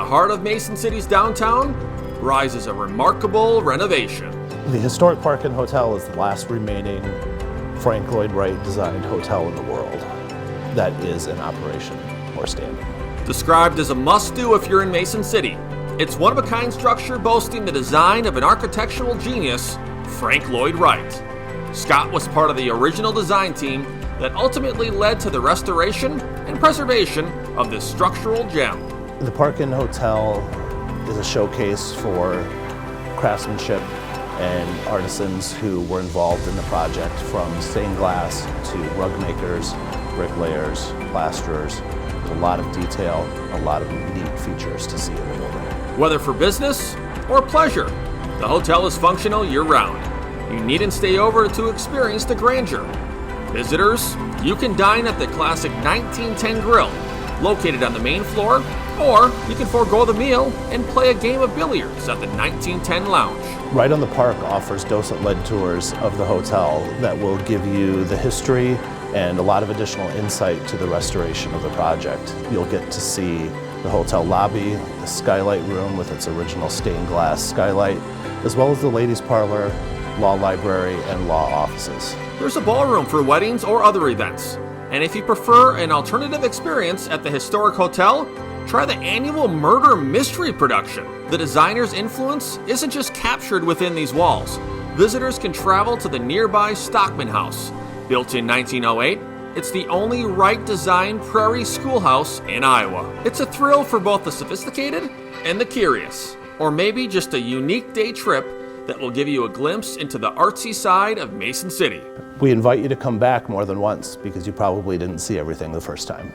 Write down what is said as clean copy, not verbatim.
heart of Mason City's downtown rises a remarkable renovation. The historic Park and Hotel is the last remaining Frank Lloyd Wright designed hotel in the world that is in operation or standing. Described as a must-do if you're in Mason City, it's one-of-a-kind structure boasting the design of an architectural genius, Frank Lloyd Wright. Scott was part of the original design team that ultimately led to the restoration and preservation of this structural gem. The Park and Hotel is a showcase for craftsmanship and artisans who were involved in the project, from stained glass to rug makers, bricklayers, plasterers. There's a lot of detail, a lot of neat features to see in the building. Whether for business or pleasure, the hotel is functional year-round. You needn't stay over to experience the grandeur. Visitors, you can dine at the classic 1910 Grill, located on the main floor, or you can forego the meal and play a game of billiards at the 1910 Lounge. Right on the Park offers docent-led tours of the hotel that will give you the history and a lot of additional insight to the restoration of the project. You'll get to see the hotel lobby, the skylight room with its original stained glass skylight, as well as the ladies' parlor, law library, and law offices. There's a ballroom for weddings or other events. And if you prefer an alternative experience at the historic hotel, try the annual murder mystery production. The designer's influence isn't just captured within these walls. Visitors can travel to the nearby Stockman House. Built in 1908, it's the only Wright-designed prairie schoolhouse in Iowa. It's a thrill for both the sophisticated and the curious, or maybe just a unique day trip that will give you a glimpse into the artsy side of Mason City. We invite you to come back more than once because you probably didn't see everything the first time.